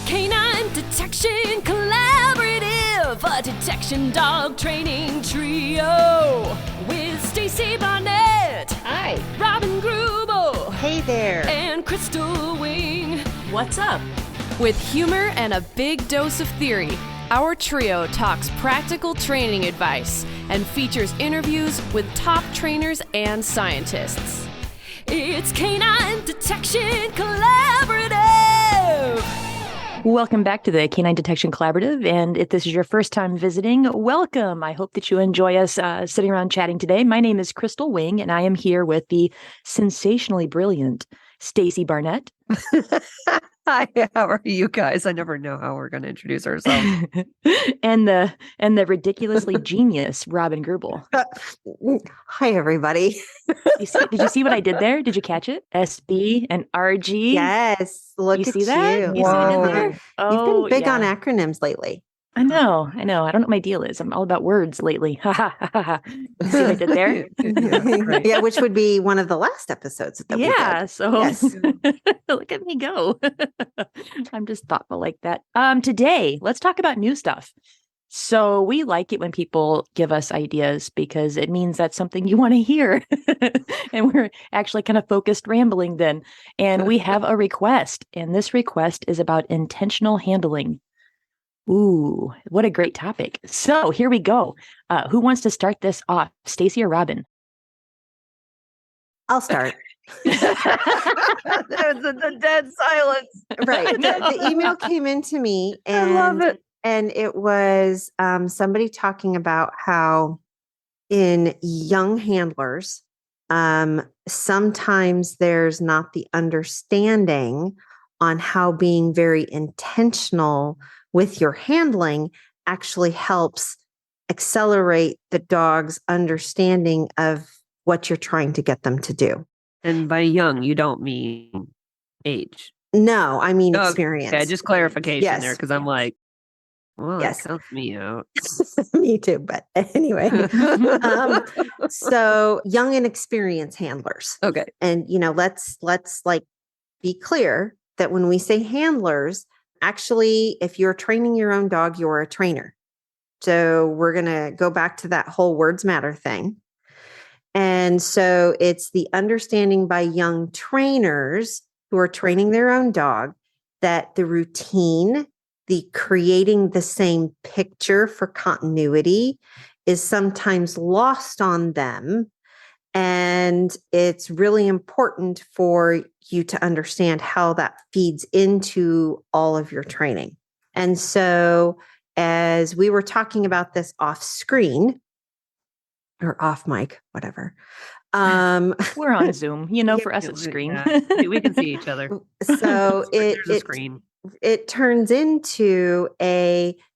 Canine Detection Collaborative, a detection dog training trio with Stacy Barnett. Hi. Robin Grubel. Hey there. And Crystal Wing. What's up? With humor and a big dose of theory, our trio talks practical training advice and features interviews with top trainers and scientists. It's Canine Detection Collaborative. Welcome back to the Canine Detection Collaborative, and if this is your first time visiting, welcome. I hope that you enjoy us sitting around chatting today. My name is Crystal Wing, and I am here with the sensationally brilliant Stacy Barnett. Hi, how are you guys? I never know how we're going to introduce ourselves. and the ridiculously genius Robin Grubel. Hi, everybody. Did you see what I did there? Did you catch it? SB and RG. Yes, look you at see that? you. You see what I did there? You've been big yeah. on acronyms lately. I know. I don't know what my deal is. I'm all about words lately. You see what I did there? Right. Yeah, which would be one of the last episodes that we did. So Yes. look at me go. I'm just thoughtful like that. Today, let's talk about new stuff. So we like it when people give us ideas because it means that's something you want to hear. And we're actually kind of focused rambling then. And we have a request. And this request is about intentional handling. Ooh, what a great topic. So here we go. Who wants to start this off? Stacy or Robin? I'll start. There's the dead silence. Right. The email came in to me, and I love it. And it was somebody talking about how in young handlers, sometimes there's not the understanding on how being very intentional with your handling actually helps accelerate the dog's understanding of what you're trying to get them to do. And by young, you don't mean age. No, I mean Oh, experience. Yeah, just clarification Yes. there, because I'm like, well, Yes. that counts me out. Me too, but anyway. So young and experienced handlers. Okay. And let's like be clear that when we say handlers, actually, if you're training your own dog, you're a trainer. So we're going to go back to that whole words matter thing. And so it's the understanding by young trainers who are training their own dog that the routine, the creating the same picture for continuity is sometimes lost on them. And it's really important for you to understand how that feeds into all of your training. And so as we were talking about this off screen or off mic, whatever. We're on Zoom, for us it's screen. Yeah. We can see each other. So There's a screen. it turns into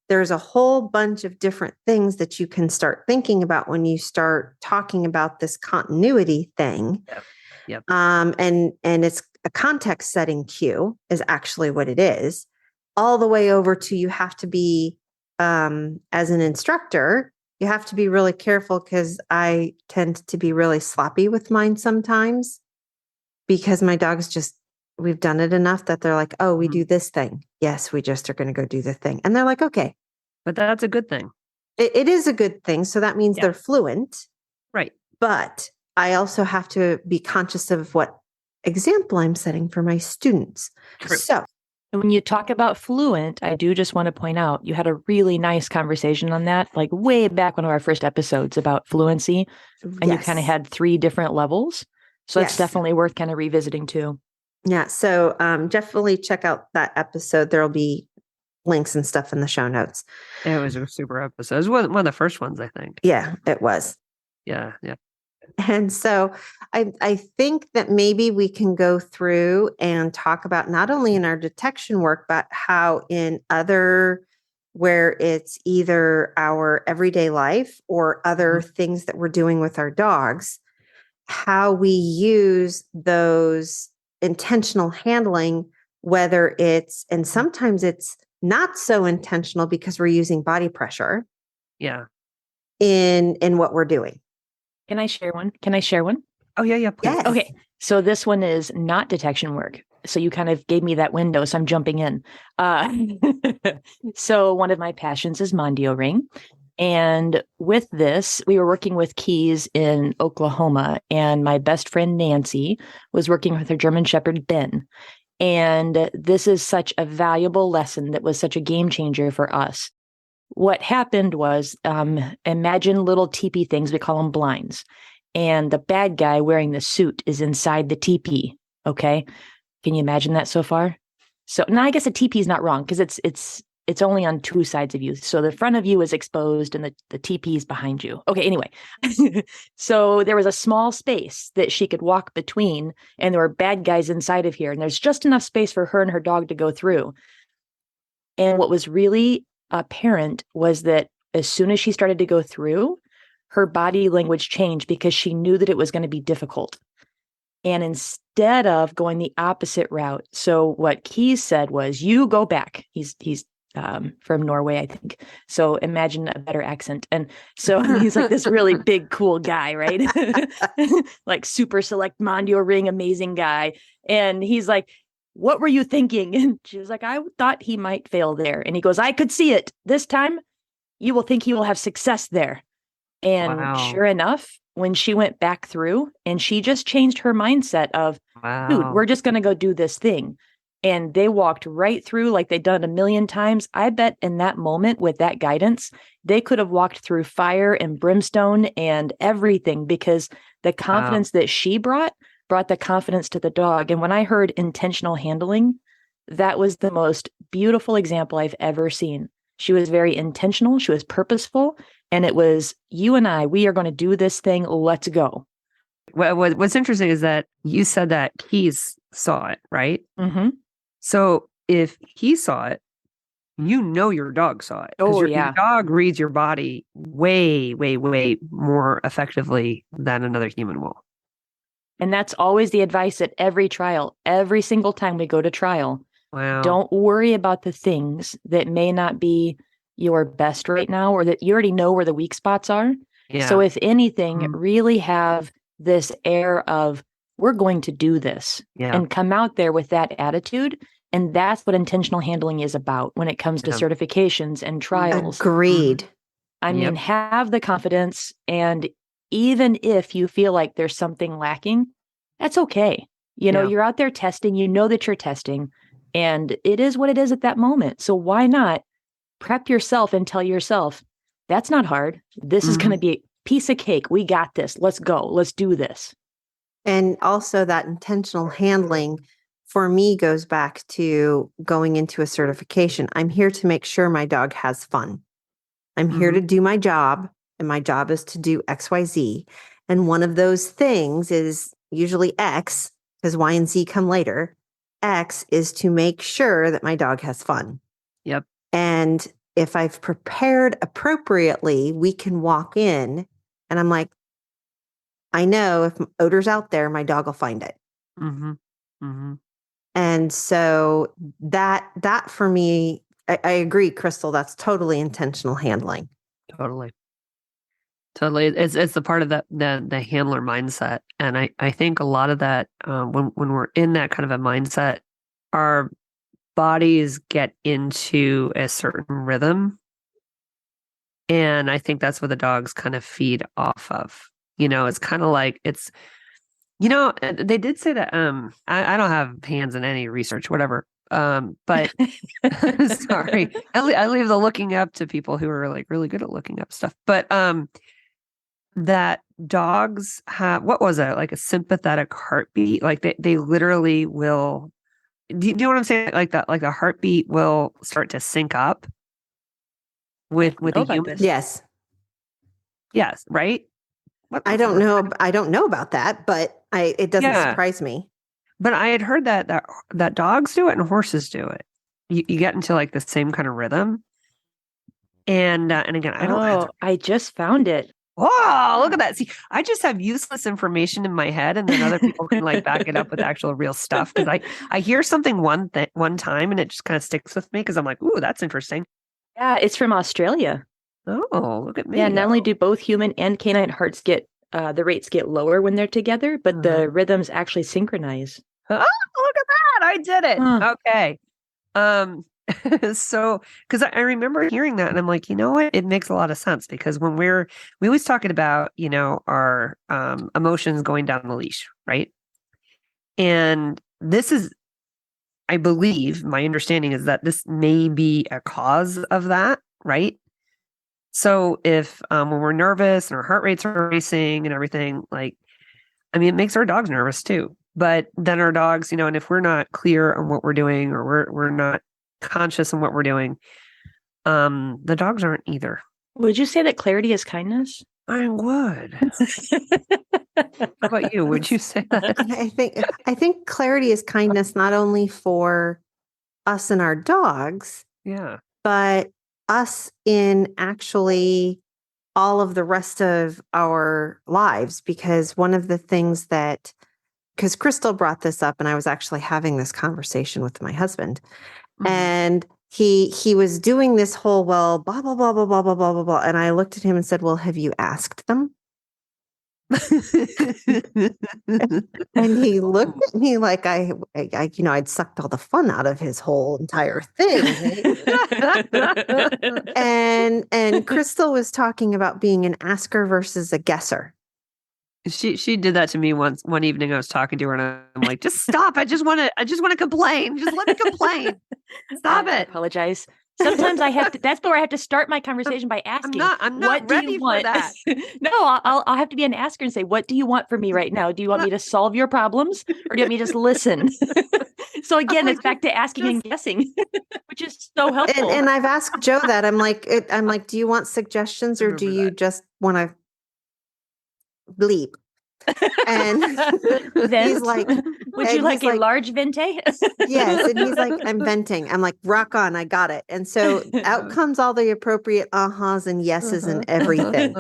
there's a whole bunch of different things that you can start thinking about when you start talking about this continuity thing. Yep. And it's a context setting cue is actually what it is, all the way over to you have to be, as an instructor, you have to be really careful because I tend to be really sloppy with mine sometimes because my dogs we've done it enough that they're like, oh, we do this thing. Yes, we just are going to go do the thing. And they're like, okay. But that's a good thing. It is a good thing. So that means Yeah. they're fluent. Right. But I also have to be conscious of what example I'm setting for my students. True. So And when you talk about fluent, I do just want to point out, you had a really nice conversation on that, like way back one of our first episodes about fluency. And you kind of had 3 different levels. So that's Yes. definitely worth kind of revisiting too. Yeah. So definitely check out that episode. There'll be links and stuff in the show notes. It was a super episode. It was one of the first ones, I think. Yeah, it was. Yeah. And so I think that maybe we can go through and talk about not only in our detection work, but how in other, where it's either our everyday life or other things that we're doing with our dogs, how we use those intentional handling, whether it's, and sometimes it's not so intentional because we're using body pressure. Yeah. In what we're doing. Can I share one? Oh, yeah, please. Yes. Okay. So this one is not detection work. So you kind of gave me that window, so I'm jumping in. Uh, so one of my passions is Mondio ring. And with this, we were working with Keys in Oklahoma, and my best friend Nancy was working with her German Shepherd Ben. And this is such a valuable lesson that was such a game changer for us. What happened was, imagine little teepee things, we call them blinds. And the bad guy wearing the suit is inside the teepee. Okay. Can you imagine that so far? So now I guess a teepee is not wrong because it's only on two sides of you. So the front of you is exposed and the teepee is behind you. Okay, anyway. So there was a small space that she could walk between, and there were bad guys inside of here. And there's just enough space for her and her dog to go through. And what was really apparent was that as soon as she started to go through, her body language changed because she knew that it was going to be difficult. And instead of going the opposite route, so what Keys said was, you go back. He's from Norway, I think. So imagine a better accent. And so he's like this really big, cool guy, right? Like super select Mondio ring, amazing guy. And he's like, what were you thinking? And she was like, I thought he might fail there. And he goes, I could see it. This time you will think he will have success there. And Wow. sure enough, when she went back through and she just changed her mindset of, dude, we're just going to go do this thing. And they walked right through like they'd done it a million times. I bet in that moment with that guidance, they could have walked through fire and brimstone and everything because the confidence that she brought the confidence to the dog. And when I heard intentional handling, that was the most beautiful example I've ever seen. She was very intentional. She was purposeful. And it was, you and I, we are going to do this thing. Let's go. What's interesting is that you said that Keys saw it, right? Mm-hmm. So if he saw it, you know your dog saw it. Oh, your dog reads your body way, way, way more effectively than another human will. And that's always the advice at every trial. Every single time we go to trial, don't worry about the things that may not be your best right now or that you already know where the weak spots are. Yeah. So if anything, really have this air of, we're going to do this and come out there with that attitude. And that's what intentional handling is about when it comes to certifications and trials. Agreed. I mean, have the confidence. And even if you feel like there's something lacking, that's okay. You know, you're out there testing, you know that you're testing, and it is what it is at that moment. So why not prep yourself and tell yourself, that's not hard. This is going to be a piece of cake. We got this. Let's go. Let's do this. And also that intentional handling for me goes back to going into a certification. I'm here to make sure my dog has fun. I'm here to do my job, and my job is to do XYZ. And one of those things is usually X, because Y and Z come later. X is to make sure that my dog has fun. Yep. And if I've prepared appropriately, we can walk in and I'm like, I know if odor's out there, my dog will find it. And so that for me, I agree, Crystal, that's totally intentional handling. Totally. It's the part of the handler mindset. And I think a lot of that, when we're in that kind of a mindset, our bodies get into a certain rhythm. And I think that's what the dogs kind of feed off of. You know, it's kind of like they did say that, I don't have hands in any research, whatever. But sorry, I leave the looking up to people who are like really good at looking up stuff. But, that dogs have, what was it? Like a sympathetic heartbeat. Like they literally will, do you know what I'm saying? Like that, like the heartbeat will start to sync up with a human. Yes. Yes. Right. I don't know about that, but it doesn't surprise me. But I had heard that dogs do it and horses do it. You get into like the same kind of rhythm. And again, I just found it. Whoa, look at that. See, I just have useless information in my head, and then other people can like back it up with actual real stuff. Because I hear something one time and it just kind of sticks with me because I'm like, ooh, that's interesting. Yeah, it's from Australia. Oh, look at me. Yeah, not only do both human and canine hearts get, the rates get lower when they're together, but the rhythms actually synchronize. Oh, look at that. I did it. Huh. Okay. So, because I remember hearing that and I'm like, you know what? It makes a lot of sense because when we always talking about, our emotions going down the leash, right? And this is, I believe, my understanding is that this may be a cause of that, right? So if when we're nervous and our heart rates are racing and everything, like, I mean, it makes our dogs nervous too. But then our dogs, and if we're not clear on what we're doing or we're not conscious on what we're doing, the dogs aren't either. Would you say that clarity is kindness? I would. How about you? Would you say that? I think clarity is kindness not only for us and our dogs, Yeah. but us in actually all of the rest of our lives. Because one of the things because Crystal brought this up, and I was actually having this conversation with my husband, and he was doing this whole, well, blah, blah, blah, blah, blah, blah, blah, blah, blah. And I looked at him and said, well, have you asked them? And he looked at me like I'd sucked all the fun out of his whole entire thing. And Crystal was talking about being an asker versus a guesser. She did that to me one evening. I was talking to her and I'm like, just stop. I just want to complain. Just let me complain. Stop I it. apologize. Sometimes I have to, that's where I have to start my conversation by asking, I'm not what do ready you for want? that. No, I'll have to be an asker and say, what do you want from me right now? Do you want me to solve your problems or do you want me to just listen? So again, it's back to asking and guessing, which is so helpful. And I've asked Joe that. I'm like, do you want suggestions or do you just want to bleep? And he's like, would you like a large vente? Yes. And he's like, I'm venting. I'm like, rock on, I got it. And so out comes all the appropriate uh-hs and yeses and everything.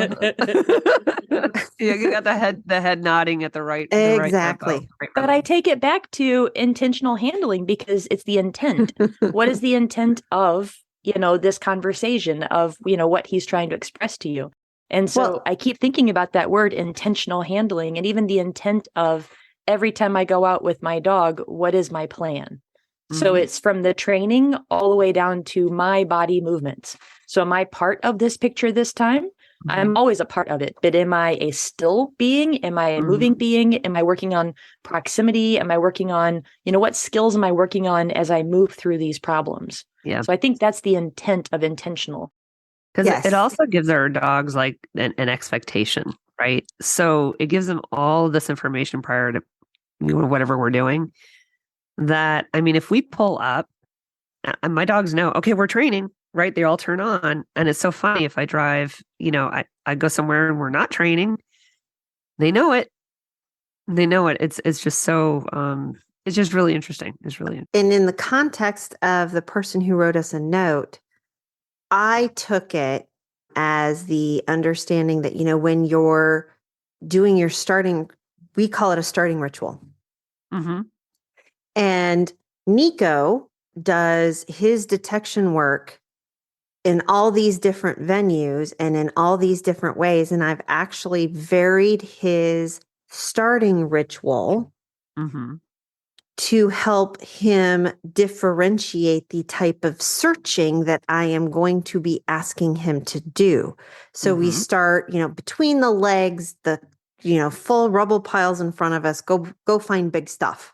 Yeah, you got the head nodding at the right Exactly. tempo, right. But I take it back to intentional handling because it's the intent. What is the intent of, this conversation of, what he's trying to express to you? And so I keep thinking about that word intentional handling and even the intent of every time I go out with my dog, what is my plan? So it's from the training all the way down to my body movements. So am I part of this picture this time? I'm always a part of it, but am I a still being? Am I a moving being? Am I working on proximity? Am I working on, what skills am I working on as I move through these problems? Yeah. So I think that's the intent of intentional. Because it also gives our dogs like an expectation, right? So it gives them all this information prior to whatever we're doing. That, I mean, if we pull up, and my dogs know, okay, we're training, right? They all turn on. And it's so funny if I drive, I go somewhere and we're not training, they know it. They know it. It's just so, it's just really interesting. And in the context of the person who wrote us a note, I took it as the understanding that, when you're doing your starting, we call it a starting ritual. And Nico does his detection work in all these different venues and in all these different ways. And I've actually varied his starting ritual to help him differentiate the type of searching that I am going to be asking him to do. So we start, between the legs, the, full rubble piles in front of us, go find big stuff.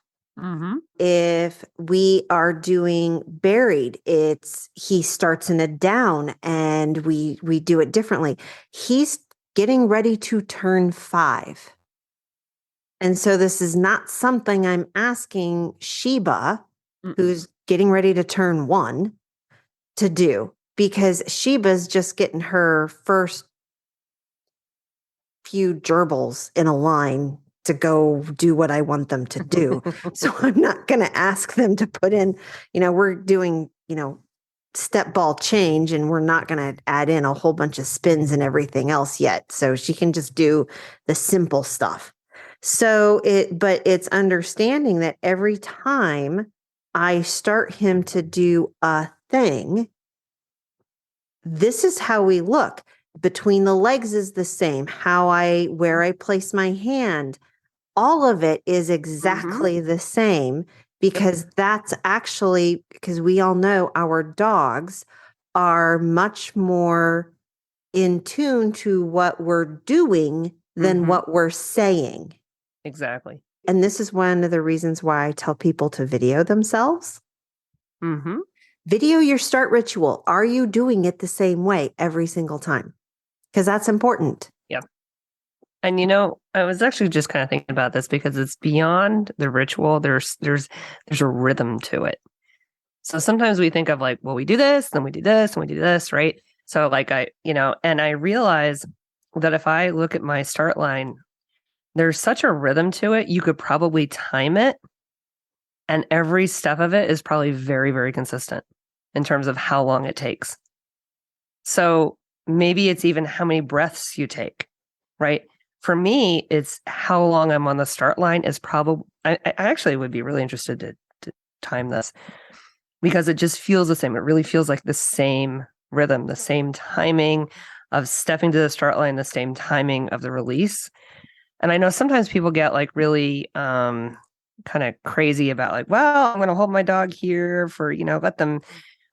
If we are doing buried, he starts in a down and we do it differently. He's getting ready to turn 5. And so this is not something I'm asking Sheba, who's getting ready to turn 1, to do, because Sheba's just getting her first few gerbils in a line to go do what I want them to do. So I'm not going to ask them to put in, we're doing, step ball change, and we're not going to add in a whole bunch of spins and everything else yet. So she can just do the simple stuff. So but it's understanding that every time I start him to do a thing, this is how we look. Between the legs is the same. Where I place my hand, all of it is exactly the same, because that's actually, because we all know our dogs are much more in tune to what we're doing than what we're saying. Exactly. And this is one of the reasons why I tell people to video themselves. Video your start ritual. Are you doing it the same way every single time? Because that's important. Yeah. And I was actually just kind of thinking about this because it's beyond the ritual. There's a rhythm to it. So sometimes we think of like, well, we do this, then we do this, and we do this, right? So like and I realize that if I look at my start line, there's such a rhythm to it. You could probably time it, and every step of it is probably very, very consistent in terms of how long it takes. So maybe it's even how many breaths you take, right? For me, it's how long I'm on the start line is probably, I actually would be really interested to time this, because it just feels the same. It really feels like the same rhythm, the same timing of stepping to the start line, the same timing of the release. And I know sometimes people get like really kind of crazy about like, well, I'm going to hold my dog here for, let them,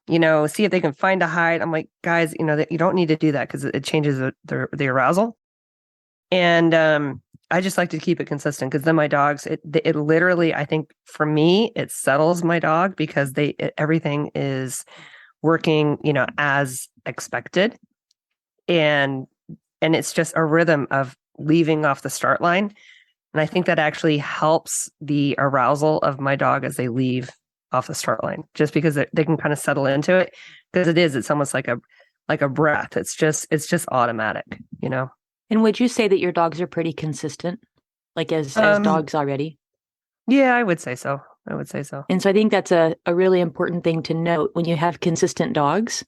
see if they can find a hide. I'm like, guys, that you don't need to do that because it changes the arousal. And I just like to keep it consistent, because then my dogs, it literally, I think for me, it settles my dog because everything is working, as expected. And it's just a rhythm of leaving off the start line. And I think that actually helps the arousal of my dog as they leave off the start line, just because they can kind of settle into it, because it's almost like a breath. It's just automatic, And would you say that your dogs are pretty consistent, like as dogs already? Yeah, I would say so. And so I think that's a really important thing to note. When you have consistent dogs,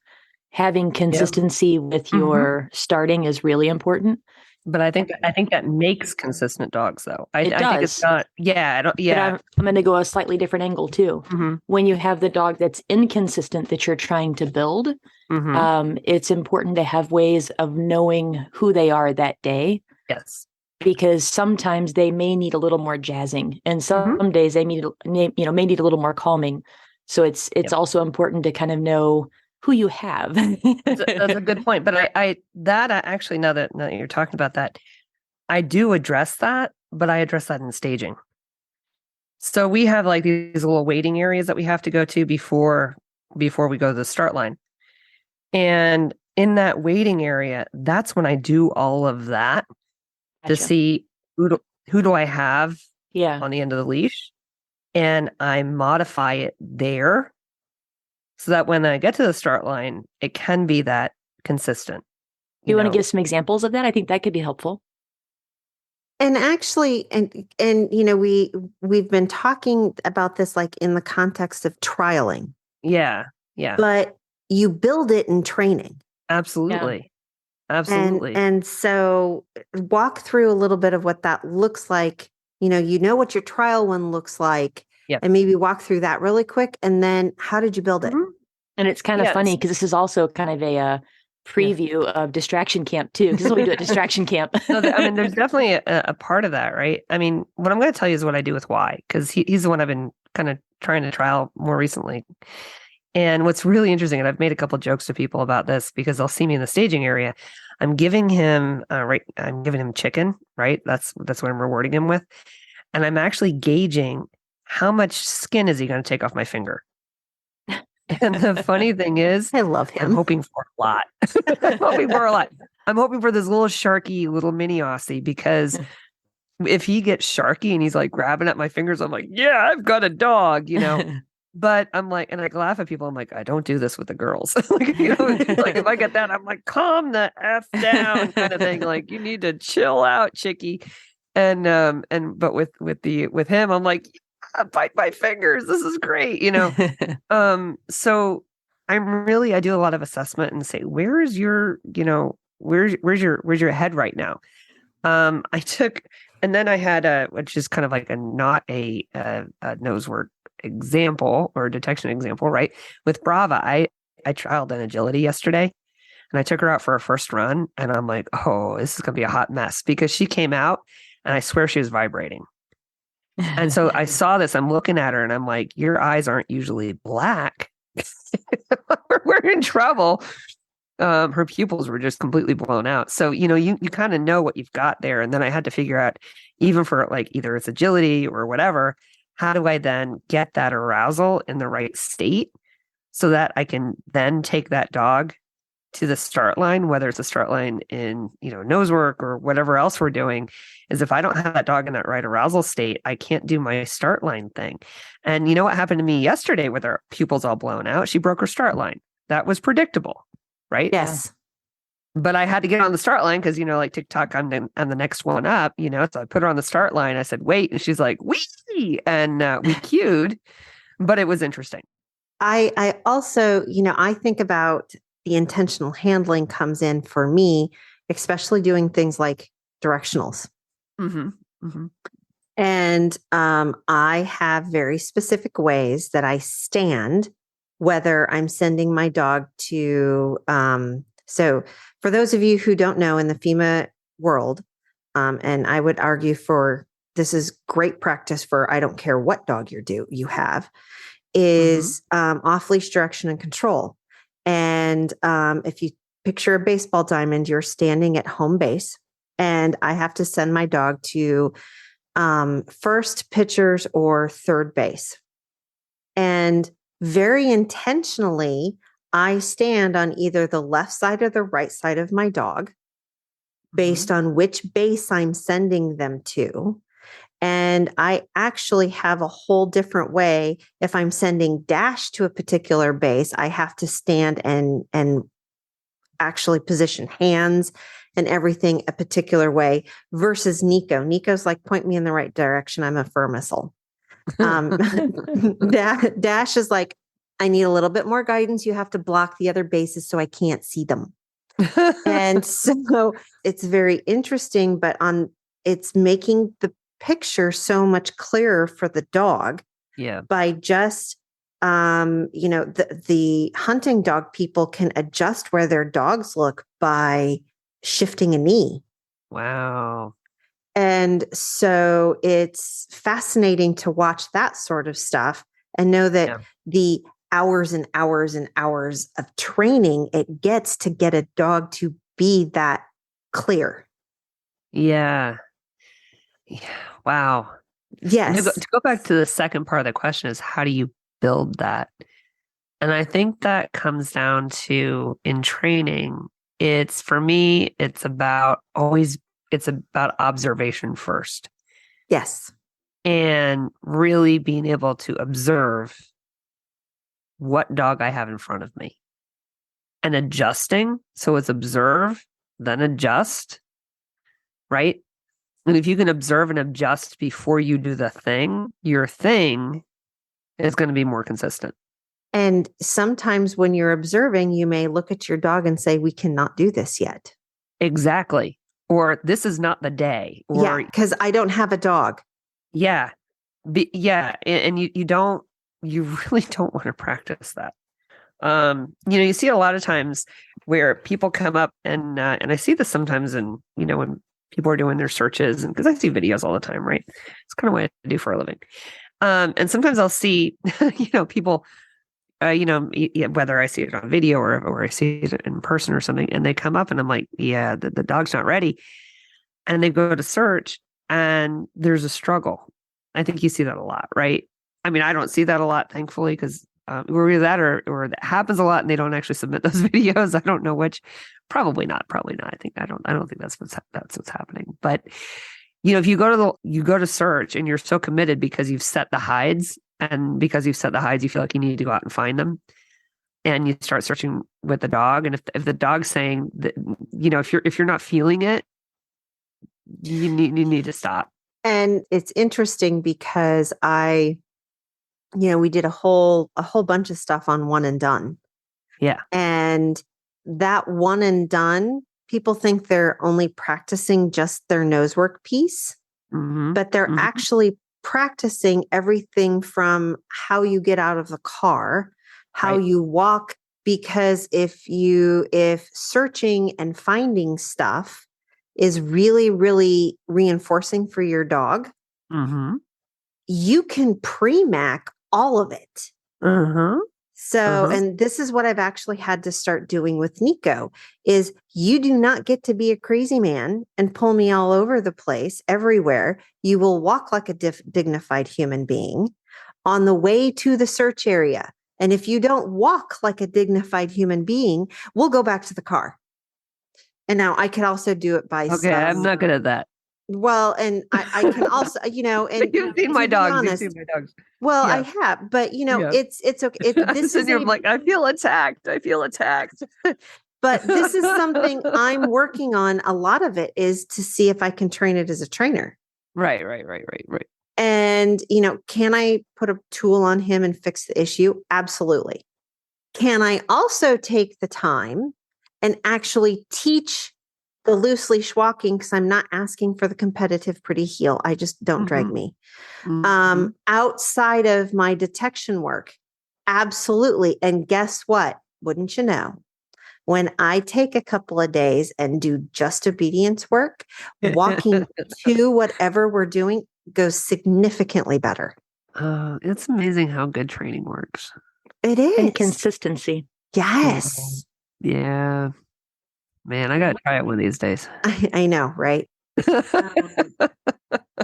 having consistency with your starting is really important. But I think that makes consistent dogs, though. I think it's does. not. Yeah, I don't. Yeah, but I'm going to go a slightly different angle too. When you have the dog that's inconsistent that you're trying to build, it's important to have ways of knowing who they are that day. Yes. Because sometimes they may need a little more jazzing, and some days they may need a little more calming. So it's also important to kind of know who you have. That's a good point. But I actually, now that you're talking about that, I do address that, but I address that in staging. So we have like these little waiting areas that we have to go to before we go to the start line. And in that waiting area, that's when I do all of that to see who do I have on the end of the leash, and I modify it there so that when I get to the start line, it can be that consistent. You want to give some examples of that? I think that could be helpful. And actually, and we've been talking about this like in the context of trialing. Yeah. But you build it in training. Absolutely. Yeah. Absolutely. And so walk through a little bit of what that looks like. You know what your trial one looks like. Yep. And maybe walk through that really quick. And then how did you build it? And it's kind of funny because this is also kind of a preview of distraction camp too, because this is what we do at distraction camp. So there's definitely a part of that, right? I mean, what I'm going to tell you is what I do with Y, because he's the one I've been kind of trying to trial more recently. And what's really interesting, and I've made a couple of jokes to people about this because they'll see me in the staging area. I'm giving him I'm giving him chicken, right? That's what I'm rewarding him with. And I'm actually gauging how much skin is he going to take off my finger. And the funny thing is, I love him. I'm hoping for a lot. I'm hoping for this little sharky, little mini Aussie, because if he gets sharky and he's like grabbing at my fingers, I'm like, yeah, I've got a dog, But I'm like, and I laugh at people. I'm like, I don't do this with the girls. Like if I get that, I'm like, calm the F down kind of thing. Like, you need to chill out, chickie. But with him, I'm like, bite my fingers. This is great. So I do a lot of assessment and say, where's your head right now? And then I had which is kind of like not a nose word example or detection example, right? With Brava, I trialed an agility yesterday, and I took her out for a first run, and I'm like, oh, this is gonna be a hot mess, because she came out and I swear she was vibrating. And so I saw this, I'm looking at her and I'm like, your eyes aren't usually black. We're in trouble. Her pupils were just completely blown out. So, you kind of know what you've got there. And then I had to figure out, even for like either it's agility or whatever, how do I then get that arousal in the right state so that I can then take that dog to the start line, whether it's a start line in, nose work or whatever else we're doing, is if I don't have that dog in that right arousal state, I can't do my start line thing. And you know what happened to me yesterday with her pupils all blown out? She broke her start line. That was predictable, right? Yes. But I had to get on the start line because, like TikTok, I'm the next one up, so I put her on the start line. I said, wait. And she's like, wee. And we cued, but it was interesting. I also, I think about the intentional handling comes in for me, especially doing things like directionals. Mm-hmm. Mm-hmm. And I have very specific ways that I stand, whether I'm sending my dog to, so for those of you who don't know, in the FEMA world, and I would argue this is great practice for, I don't care what dog you have, is off-leash direction and control. And if you picture a baseball diamond, you're standing at home base, and I have to send my dog to first, pitchers, or third base. And very intentionally, I stand on either the left side or the right side of my dog based on which base I'm sending them to. And I actually have a whole different way. If I'm sending Dash to a particular base, I have to stand and actually position hands and everything a particular way versus Nico. Nico's like, point me in the right direction. I'm a fur missile. Dash is like, I need a little bit more guidance. You have to block the other bases so I can't see them. And so it's very interesting, but it's making the picture so much clearer for the dog. Yeah. By just, the hunting dog people can adjust where their dogs look by shifting a knee. Wow. And so it's fascinating to watch that sort of stuff and know that the hours and hours and hours of training it gets to get a dog to be that clear. Yeah. Wow. Yes. To go back to the second part of the question is, how do you build that? And I think that comes down to, in training, for me, it's about observation first. Yes. And really being able to observe what dog I have in front of me and adjusting. So it's observe, then adjust, right? And if you can observe and adjust before you do the thing, your thing is going to be more consistent. And sometimes when you're observing, you may look at your dog and say, we cannot do this yet. Exactly. Or this is not the day. Or because I don't have a dog. Yeah. And you really don't want to practice that. You see a lot of times where people come up and I see this sometimes in, when people are doing their searches, and because I see videos all the time, right? It's kind of what I do for a living. And sometimes I'll see, people, whether I see it on video or I see it in person or something, and they come up and I'm like, yeah, the dog's not ready. And they go to search and there's a struggle. I think you see that a lot, right? I mean, I don't see that a lot, thankfully, because either that or that happens a lot and they don't actually submit those videos. I don't know which. Probably not. I don't think that's what's happening. But if you go to search and you're so committed because you've set the hides, and because you've set the hides, you feel like you need to go out and find them, and you start searching with the dog. And if the dog's saying that, if you're not feeling it, you need to stop. And it's interesting because we did a whole bunch of stuff on one and done. Yeah. And that one and done, people think they're only practicing just their nose work piece, but they're actually practicing everything from how you get out of the car, how you walk, because if searching and finding stuff is really, really reinforcing for your dog, you can pre-mac all of it. Uh-huh. So, and this is what I've actually had to start doing with Nico is you do not get to be a crazy man and pull me all over the place everywhere. You will walk like a dignified human being on the way to the search area. And if you don't walk like a dignified human being, we'll go back to the car. And now I can also do it by Okay, I'm not good at that. Well, and I can also, and You've seen my dogs. Honest, you've seen my dogs. Well, I have, but it's okay. This is like, I feel attacked. But this is something I'm working on. A lot of it is to see if I can train it as a trainer. Right. And, can I put a tool on him and fix the issue? Absolutely. Can I also take the time and actually teach the loose leash walking? Because I'm not asking for the competitive pretty heel. I just don't drag me. Outside of my detection work. Absolutely. And guess what? Wouldn't you know? When I take a couple of days and do just obedience work, walking to whatever we're doing goes significantly better. It's amazing how good training works. It is. And consistency. Yes. Yeah. Man, I got to try it one of these days. I know, right?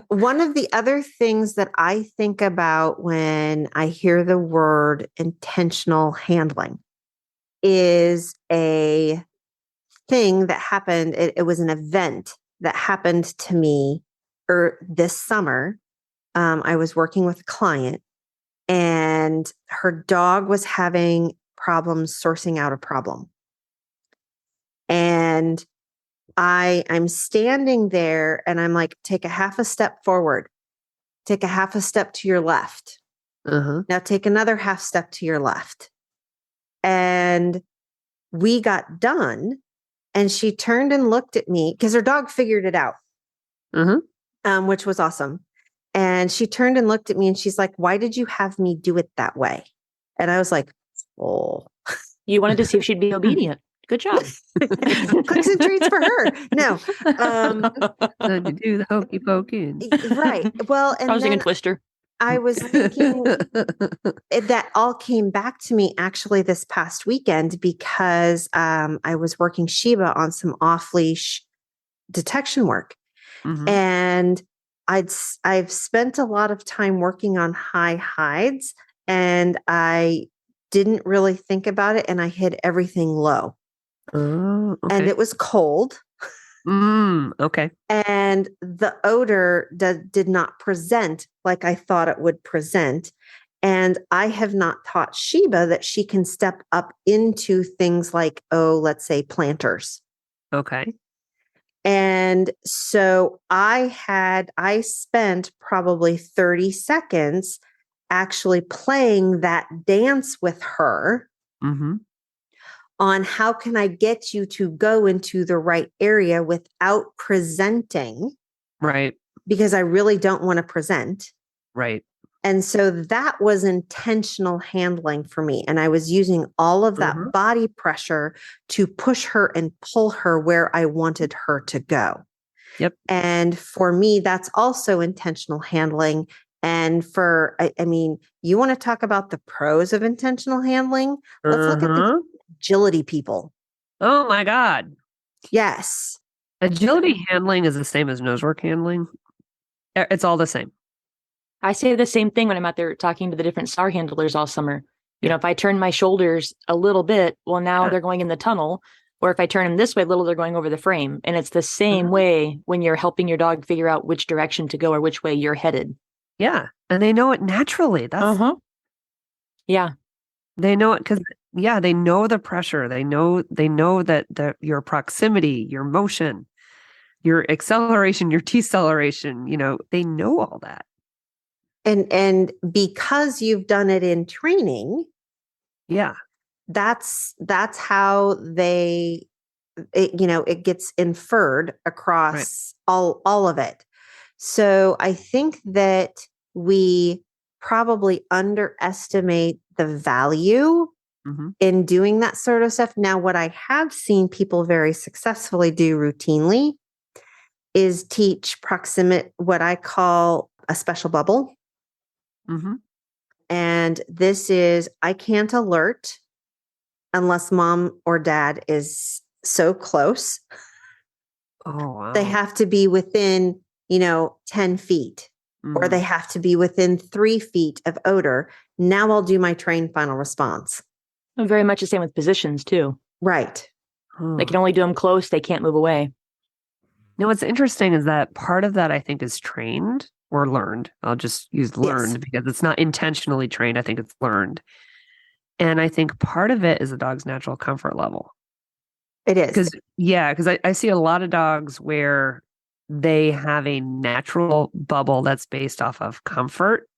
One of the other things that I think about when I hear the word intentional handling is a thing that happened. It was an event that happened to me this summer. I was working with a client and her dog was having problems sourcing out a problem. And I'm standing there and I'm like, take a half a step forward, take a half a step to your left. Now take another half step to your left. And we got done and she turned and looked at me because her dog figured it out, which was awesome. And she turned and looked at me and she's like, why did you have me do it that way? And I was like, oh. You wanted to see if she'd be obedient. Good job. Cooks and treats for her. No. Time to do the hokey pokey. Right. Well, and Housing and Twister. I was thinking that all came back to me actually this past weekend because I was working Sheba on some off-leash detection work. And I've spent a lot of time working on high hides and I didn't really think about it and I hid everything low. Okay. And it was cold. Okay. And the odor did not present like I thought it would present. And I have not taught Sheba that she can step up into things like, let's say planters. Okay. And so I spent probably 30 seconds actually playing that dance with her on how can I get you to go into the right area without presenting. Right. Because I really don't want to present. Right. And so that was intentional handling for me. And I was using all of that body pressure to push her and pull her where I wanted her to go. Yep. And for me, that's also intentional handling. And I mean, you want to talk about the pros of intentional handling? Let's look at the agility people. Oh my God. Yes. Agility handling is the same as nosework handling. It's all the same. I say the same thing when I'm out there talking to the different SAR handlers all summer. You know, if I turn my shoulders a little bit, well, now they're going in the tunnel. Or if I turn them this way a little, they're going over the frame. And it's the same way when you're helping your dog figure out which direction to go or which way you're headed. Yeah. And they know it naturally. That's Yeah. They know it because they know the pressure. They know that your proximity, your motion, your acceleration, your deceleration, they know all that. And because you've done it in training, that's how it gets inferred across all of it. So I think that we probably underestimate the value in doing that sort of stuff. Now, what I have seen people very successfully do routinely is teach proximity, what I call a special bubble. Mm-hmm. And this is, I can't alert unless mom or dad is so close. Oh, wow. They have to be within, 10 feet, or they have to be within 3 feet of odor. Now I'll do my train final response. Very much the same with positions too. Right. They can only do them close. They can't move away. Now, what's interesting is that part of that I think is trained or learned. I'll just use learned because it's not intentionally trained. I think it's learned. And I think part of it is the dog's natural comfort level. It is. Because I see a lot of dogs where they have a natural bubble that's based off of comfort.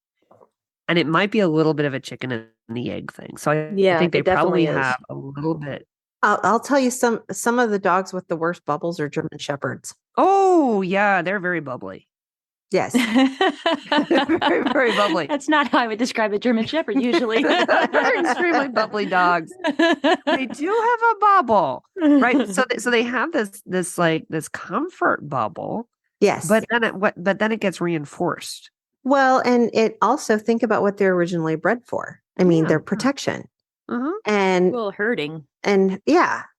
And it might be a little bit of a chicken and the egg thing. So I think they probably have a little bit. I'll tell you some of the dogs with the worst bubbles are German Shepherds. Oh, yeah. They're very bubbly. Yes. Very, very bubbly. That's not how I would describe a German Shepherd usually. They're extremely bubbly dogs. They do have a bubble, right? So they have this comfort bubble. Yes. But then it gets reinforced. Well, and it also, think about what they're originally bred for. I mean, their protection. And well, hurting. And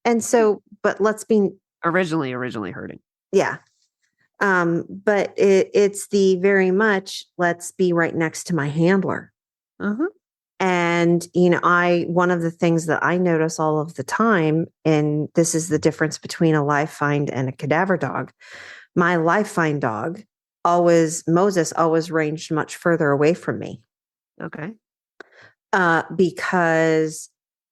and so, but let's be originally hurting. Yeah. But it's the very much, let's be right next to my handler. And, one of the things that I notice all of the time, and this is the difference between a lifeline and a cadaver dog. My lifeline dog Moses always ranged much further away from me. Okay. Because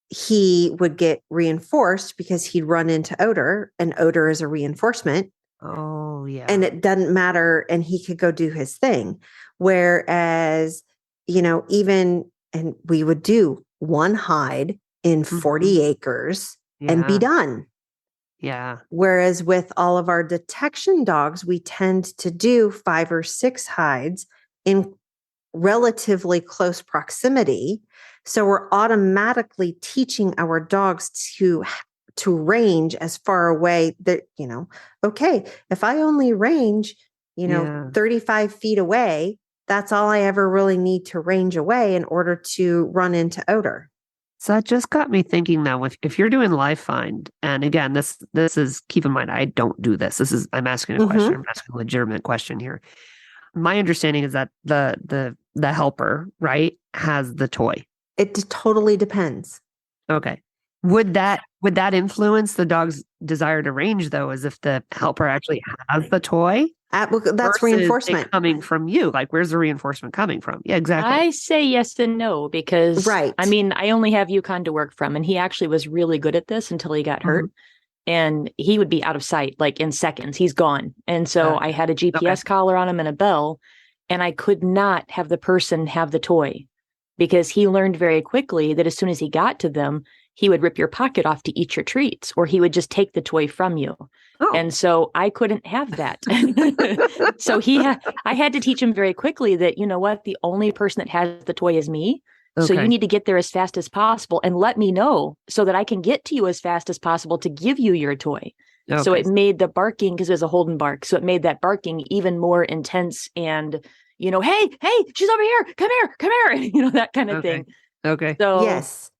he would get reinforced because he'd run into odor, and odor is a reinforcement. Oh, yeah. And it doesn't matter. And he could go do his thing. Whereas, and we would do one hide in 40 acres and be done. Yeah. Whereas with all of our detection dogs, we tend to do 5 or 6 hides in relatively close proximity. So we're automatically teaching our dogs to range as far away that, okay, if I only range, 35 feet away, that's all I ever really need to range away in order to run into odor. So that just got me thinking now, if you're doing live find, and again, this is, keep in mind, I don't do this. I'm asking a question. I'm asking a legitimate question here. My understanding is that the helper, right, has the toy. It totally depends. Okay. Would that influence the dog's desire to range, though, as if the helper actually has the toy? That's reinforcement coming from you. Like, where's the reinforcement coming from? Yeah, exactly. I say yes and no because, right. I mean, I only have Yukon to work from, and he actually was really good at this until he got hurt. And he would be out of sight, like in seconds. He's gone. And so I had a GPS collar on him and a bell, and I could not have the person have the toy because he learned very quickly that as soon as he got to them, he would rip your pocket off to eat your treats, or he would just take the toy from you. And so I couldn't have that. So I had to teach him very quickly that, you know what, the only person that has the toy is me. So you need to get there as fast as possible and let me know so that I can get to you as fast as possible to give you your toy. So it made the barking, because it was a Holden bark. So it made that barking even more intense and, hey, she's over here. Come here, that kind of thing. Okay. So yes.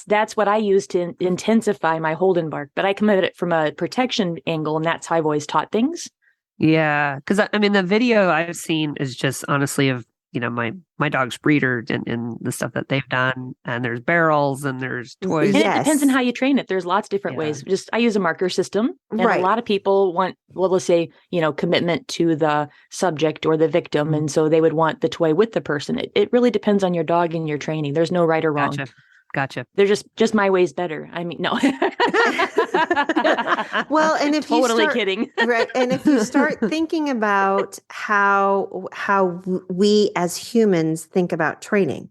That's what I use to intensify my Holden bark, but I come at it from a protection angle, and that's how I've always taught things. Yeah, because I mean, the video I've seen is just honestly of my dog's breeder and the stuff that they've done, and there's barrels and there's toys. And it depends on how you train it. There's lots of different ways. I use a marker system, and a lot of people want, let's say, commitment to the subject or the victim, and so they would want the toy with the person. It really depends on your dog and your training. There's no right or wrong. Gotcha. They're just my way's better. I mean, no. Well, and if totally kidding. Right, and if you start thinking about how we as humans think about training,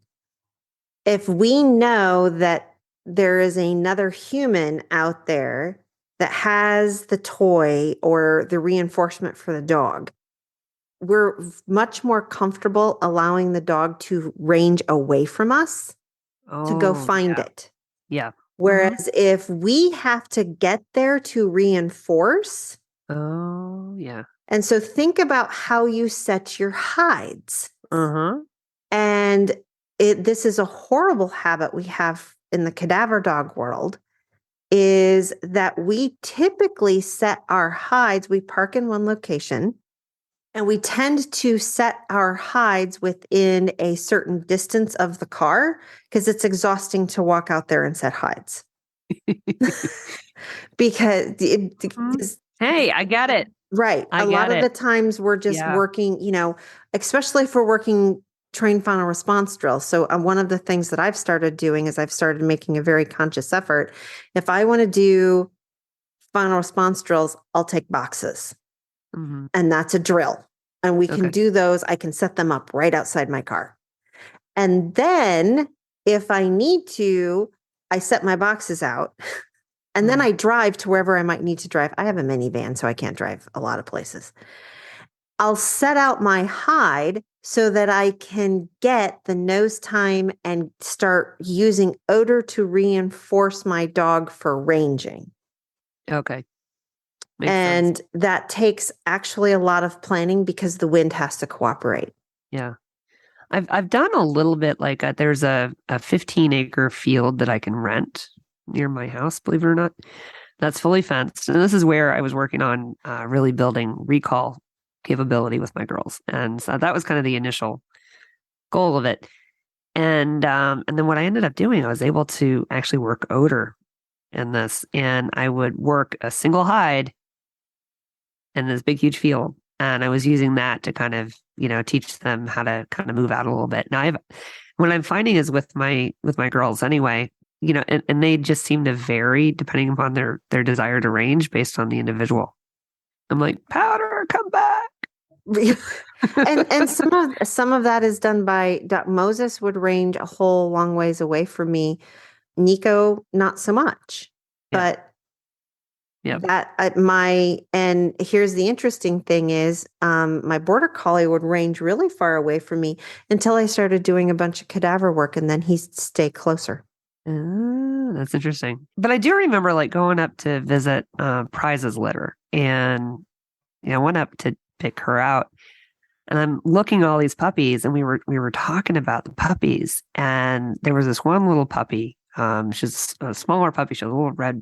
if we know that there is another human out there that has the toy or the reinforcement for the dog, we're much more comfortable allowing the dog to range away from us to go find it. Yeah. Whereas if we have to get there to reinforce. Oh, yeah. And so think about how you set your hides. And this is a horrible habit we have in the cadaver dog world, is that we typically set our hides, we park in one location, and we tend to set our hides within a certain distance of the car because it's exhausting to walk out there and set hides. because Hey, I get it. Right. A lot of the times we're just working, especially if we're working train final response drills. So one of the things that I've started doing is I've started making a very conscious effort. If I want to do final response drills, I'll take boxes. Mm-hmm. And that's a drill. And we can do those. I can set them up right outside my car. And then if I need to, I set my boxes out. And then I drive to wherever I might need to drive. I have a minivan, so I can't drive a lot of places. I'll set out my hide so that I can get the nose time and start using odor to reinforce my dog for ranging. Okay. Makes sense. That takes actually a lot of planning because the wind has to cooperate. Yeah. I've done a little bit like there's a 15-acre field that I can rent near my house, believe it or not. That's fully fenced. And this is where I was working on really building recall capability with my girls. And so that was kind of the initial goal of it. And then what I ended up doing, I was able to actually work odor in this. And I would work a single hide in this big, huge field. And I was using that to kind of, teach them how to kind of move out a little bit. Now what I'm finding is with my girls anyway, and they just seem to vary depending upon their desire to range based on the individual. I'm like, Powder, come back. and some of that is done by Moses would range a whole long ways away from me. Nico, not so much. But and here's the interesting thing is my border collie would range really far away from me until I started doing a bunch of cadaver work, and then he'd stay closer. That's interesting. But I do remember like going up to visit Prize's litter, and I went up to pick her out, and I'm looking at all these puppies, and we were talking about the puppies, and there was this one little puppy. She's a smaller puppy. She has a little red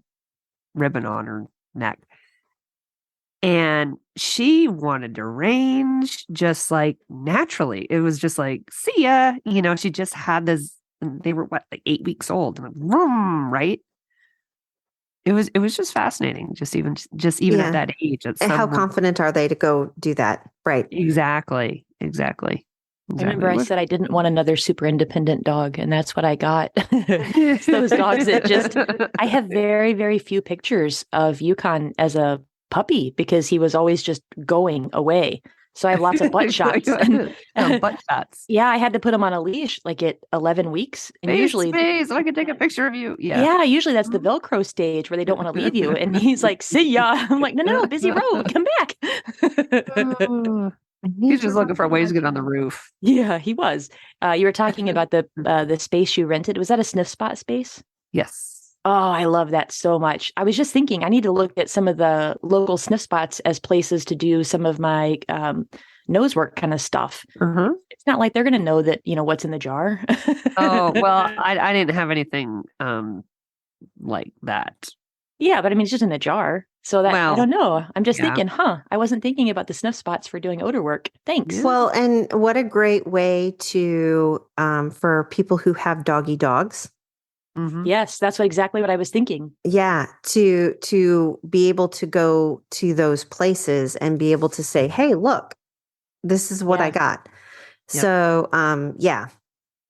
ribbon on her neck, and she wanted to range just like naturally. It was just like, see ya. She just had this. They were like 8 weeks old, and vroom, right? It was just fascinating. Just even at that age. And how confident are they to go do that? Right. Exactly. I remember I said I didn't want another super independent dog, and that's what I got. It's those dogs that I have very, very few pictures of Yukon as a puppy because he was always just going away. So I have lots of butt shots. Butt shots. Yeah, I had to put him on a leash like at 11 weeks. And usually, I can take a picture of you. Yeah, usually that's the Velcro stage where they don't want to leave you. And he's like, see ya. I'm like, no, busy road. Come back. He's just looking for ways to get on the roof. Yeah, he was. You were talking about the space you rented. Was that a sniff spot space? Yes. Oh, I love that so much. I was just thinking I need to look at some of the local sniff spots as places to do some of my nose work kind of stuff. Mm-hmm. It's not like they're going to know that, what's in the jar. Oh, well, I didn't have anything like that. Yeah, but I mean, it's just in a jar. So that, I don't know. I'm just thinking, I wasn't thinking about the sniff spots for doing odor work. Thanks. Well, and what a great way to, for people who have doggy dogs. Mm-hmm. Yes, that's exactly what I was thinking. Yeah, to be able to go to those places and be able to say, hey, look, this is what I got. Yep. So, interesting.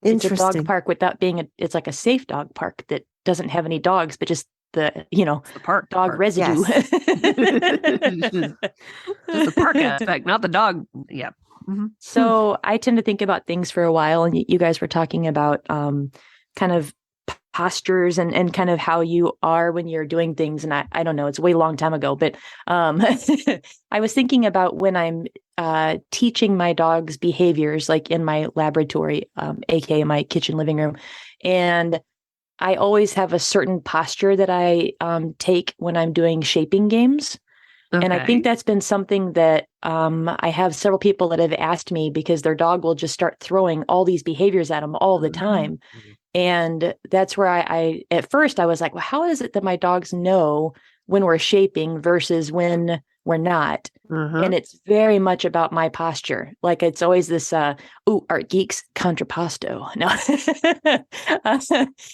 It's a dog park without being it's like a safe dog park that doesn't have any dogs, but just the dog residue. Yes. Just the park aspect, not the dog. Yeah. Mm-hmm. So I tend to think about things for a while, and you guys were talking about kind of postures and kind of how you are when you're doing things. And I don't know, it's a way long time ago, but I was thinking about when I'm teaching my dog's behaviors, like in my laboratory, aka my kitchen living room. And I always have a certain posture that I take when I'm doing shaping games. And I think Okay. that's been something that I have several people that have asked me because their dog will just start throwing all these behaviors at them all the time. And that's where I at first I was like, well, how is it that my dogs know when we're shaping versus when we're not? Uh-huh. And it's very much about my posture. Like it's always this, art geeks contrapposto. No.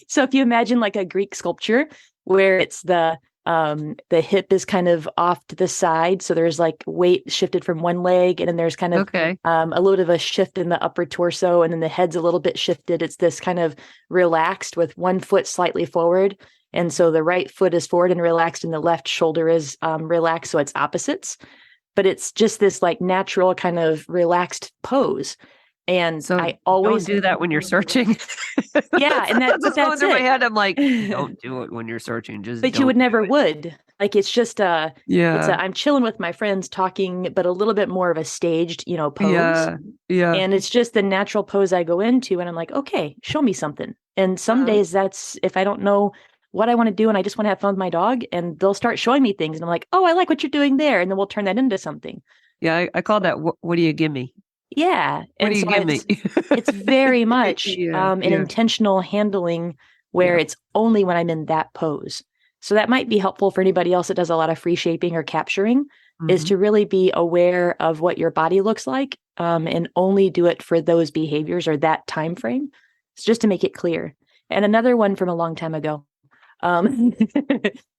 So if you imagine like a Greek sculpture where it's the hip is kind of off to the side. So there's like weight shifted from one leg, and then there's kind of Okay. a little bit of a shift in the upper torso, and then the head's a little bit shifted. It's this kind of relaxed with one foot slightly forward. And so the right foot is forward and relaxed, and the left shoulder is relaxed. So it's opposites, but it's just this like natural kind of relaxed pose. And So I always don't do that when you're searching. Yeah, and that's what's going that's through my it. head. I'm like, don't do it when you're searching. Just But you don't would do never it. would. Like it's just Yeah. I'm chilling with my friends talking, but a little bit more of a staged, pose. Yeah. Yeah. And it's just the natural pose I go into, and I'm like, okay, show me something. And some days that's if I don't know what I want to do and I just want to have fun with my dog, and they'll start showing me things, and I'm like, oh, I like what you're doing there, and then we'll turn that into something. Yeah. I call that, what do you give me? Yeah. What do And you so give me? it's very much Yeah. an Yeah. intentional handling where Yeah. it's only when I'm in that pose. So that might be helpful for anybody else that does a lot of free shaping or capturing, is Mhm. to really be aware of what your body looks like, and only do it for those behaviors or that time frame. It's just to make it clear. And another one from a long time ago.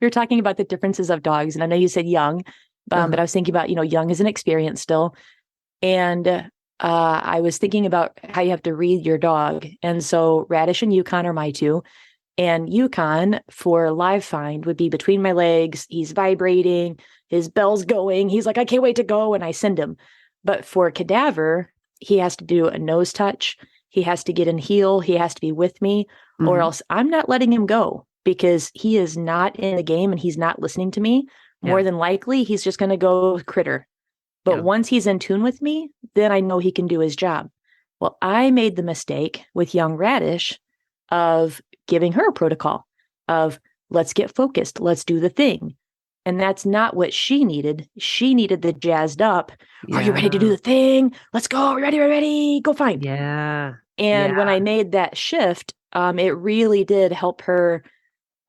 You're talking about the differences of dogs, and I know you said young, but I was thinking about, young is an experience still. And I was thinking about how you have to read your dog. And so Radish and Yukon are my two. And Yukon for live find would be between my legs. He's vibrating, his bell's going. He's like, I can't wait to go. And I send him. But for cadaver, he has to do a nose touch. He has to get in heel. He has to be with me, or Mhm. else I'm not letting him go because he is not in the game and he's not listening to me. More Yeah. than likely, he's just going to go critter. But Yeah. once he's in tune with me, then I know he can do his job. Well, I made the mistake with young Radish of giving her a protocol of let's get focused, let's do the thing. And that's not what she needed. She needed the jazzed up. Are you ready to do Yeah. the thing? Let's go. We're ready. We're ready. Go find. Yeah. And when I made that shift, it really did help her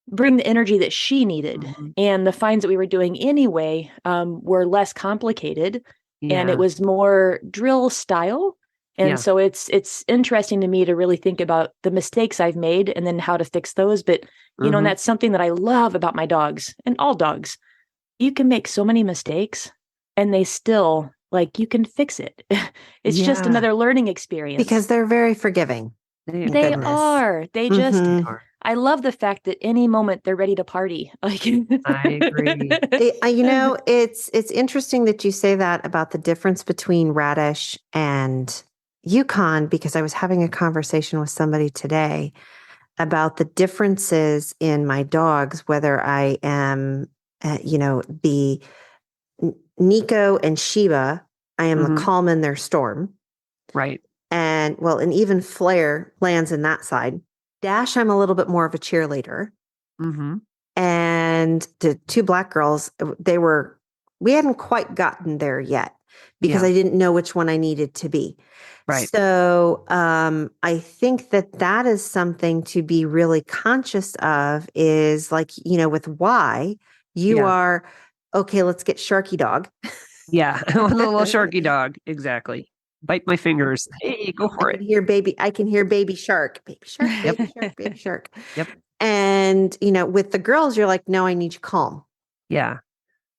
bring the energy that she needed. Mhm. And the finds that we were doing anyway were less complicated, and it Yeah. was more drill style. And Yeah. so it's interesting to me to really think about the mistakes I've made and then how to fix those. But and Mhm. that's something that I love about my dogs and all dogs. You can make so many mistakes and they still like you can fix it. It's just Yeah. another learning experience. Because they're very forgiving. They They Goodness. are. They just Mhm. are. I love the fact that any moment they're ready to party. Like I agree. It's interesting that you say that about the difference between Radish and Yukon, because I was having a conversation with somebody today about the differences in my dogs, whether I am, the Nico and Sheba, I am the Mhm. calm in their storm. Right. And even Flair lands in that side. Dash, I'm a little bit more of a cheerleader. Mhm. And the two black girls, we hadn't quite gotten there yet because Yeah. I didn't know which one I needed to be. Right. So I think that is something to be really conscious of is like, with why you Yeah. are, okay, let's get Sharky Dog. Yeah. The little sharky dog. Exactly. Bite my fingers. Hey, go for it. I can hear baby shark, baby shark, baby shark, baby shark. Yep. And, with the girls, you're like, no, I need you calm. Yeah.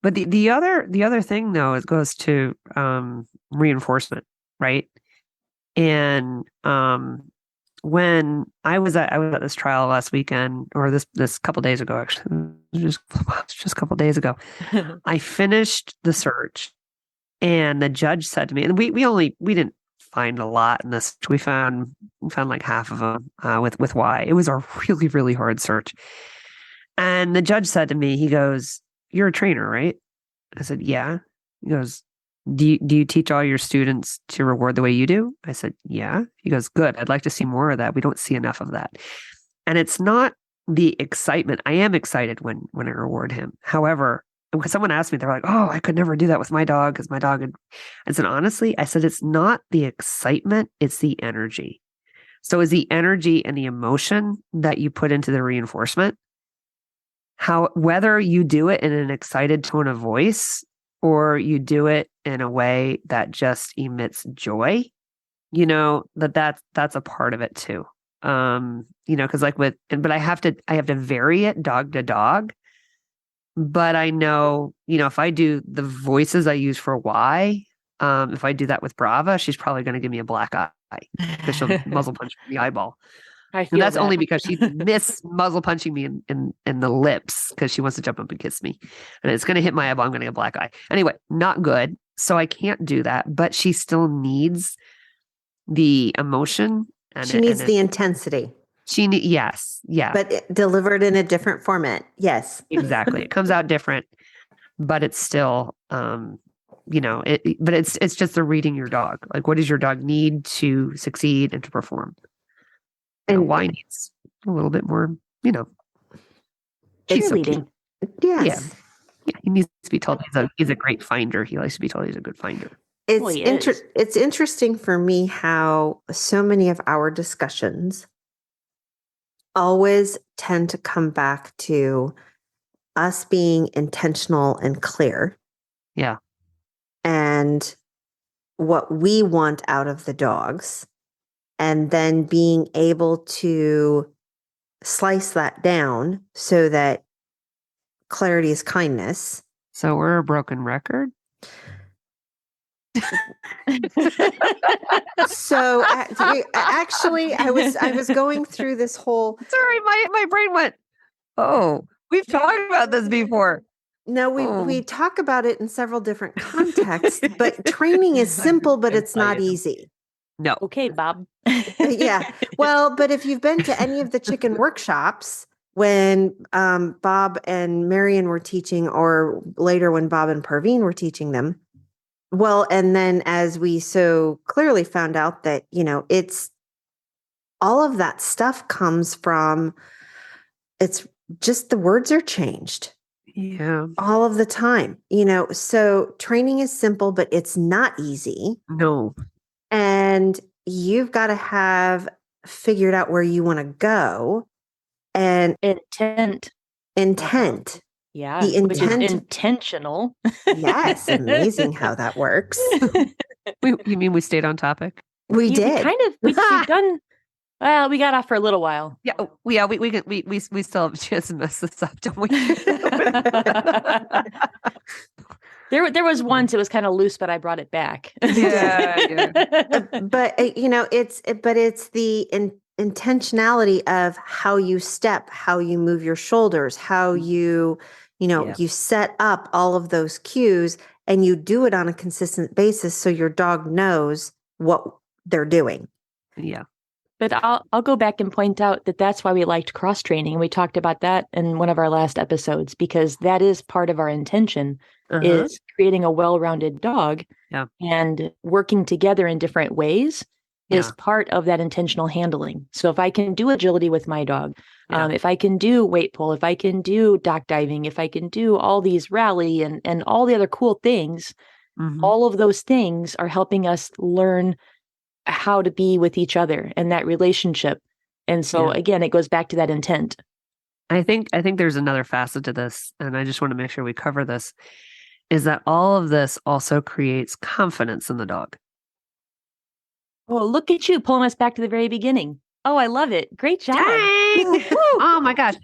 But the other thing though, it goes to reinforcement, right? And when I was at this trial last weekend, or this couple days ago, actually, just a couple days ago, I finished the search, and the judge said to me, and we didn't find a lot in this. We found like half of them with Y. It was a really, really hard search. And the judge said to me, he goes, "You're a trainer, right?" I said, "Yeah." He goes, do you teach all your students to reward the way you do?" I said, "Yeah." He goes, "Good. I'd like to see more of that. We don't see enough of that." And it's not the excitement. I am excited when I reward him. However, when someone asked me, they're like, oh, I could never do that with my dog because my dog. I said, honestly, I said, it's not the excitement, it's the energy. So is the energy and the emotion that you put into the reinforcement, whether you do it in an excited tone of voice or you do it in a way that just emits joy, that's a part of it too. Because but I have to vary it dog to dog. But I know, if I do the voices I use for why, if I do that with Brava, she's probably going to give me a black eye because she'll muzzle punch me in the eyeball. And that's only because she missed muzzle punching me in the lips because she wants to jump up and kiss me. And it's going to hit my eyeball. I'm going to get a black eye. Anyway, not good. So I can't do that. But she still needs the emotion. She needs the intensity. Yes. But delivered in a different format. Yes. Exactly. It comes out different, but it's still, but it's just the reading your dog. Like, what does your dog need to succeed and to perform? And why needs a little bit more, she's so cute. Yes. Yeah. He needs to be told he's a great finder. He likes to be told he's a good finder. It's interesting for me how so many of our discussions always tend to come back to us being intentional and clear. Yeah. And what we want out of the dogs, and then being able to slice that down so that clarity is kindness. So we're a broken record. So actually, I was going through this whole. Sorry, my brain went. Oh, we've talked about this before. No, we talk about it in several different contexts, but training is simple, but it's not easy. No. Okay, Bob. Yeah. Well, but if you've been to any of the chicken workshops when Bob and Marion were teaching, or later when Bob and Parveen were teaching them, well, and then as we so clearly found out that, it's all of that stuff comes from, it's just the words are changed. Yeah. All of the time, so training is simple, but it's not easy. No. And you've got to have figured out where you want to go and intent. Yeah. The intent. Which is intentional. Yes. Amazing how that works. You mean we stayed on topic? We did. We've done. Well, we got off for a little while. Yeah. We still have just messed this up, don't we? There was once it was kind of loose, but I brought it back. Yeah. But it's the intentionality of how you step, how you move your shoulders, how you set up all of those cues, and you do it on a consistent basis so your dog knows what they're doing. Yeah. But I'll go back and point out that that's why we liked cross training. We talked about that in one of our last episodes, because that is part of our intention is creating a well-rounded dog, and working together in different ways is part of that intentional handling. So if I can do agility with my dog, if I can do weight pull, if I can do dock diving, if I can do all these rally and all the other cool things, all of those things are helping us learn how to be with each other and that relationship. And so again, it goes back to that intent. I think there's another facet to this, and I just want to make sure we cover this, is that all of this also creates confidence in the dog. Oh, look at you pulling us back to the very beginning. Oh, I love it. Great job. Oh my gosh.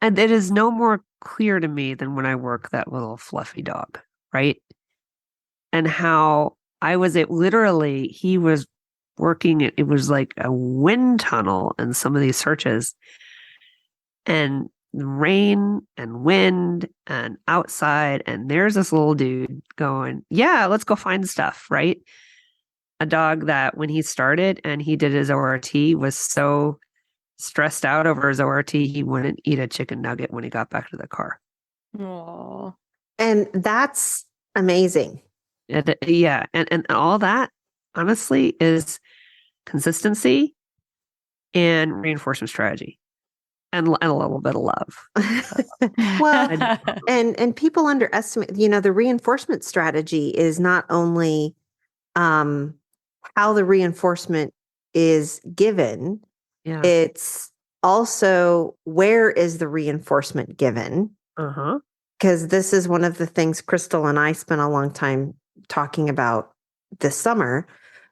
And it is no more clear to me than when I work that little fluffy dog, right? And how he was working, it was like a wind tunnel in some of these searches, and rain and wind and outside, and there's this little dude going, yeah, let's go find stuff, right? A dog that when he started and he did his ORT was so stressed out over his ORT, he wouldn't eat a chicken nugget when he got back to the car. Aww. And that's amazing. Yeah. And all that, honestly, is consistency and reinforcement strategy. and a little bit of love. Well, and people underestimate, the reinforcement strategy is not only how the reinforcement is given, Yeah. it's also where is the reinforcement given? Because this is one of the things Crystal and I spent a long time talking about this summer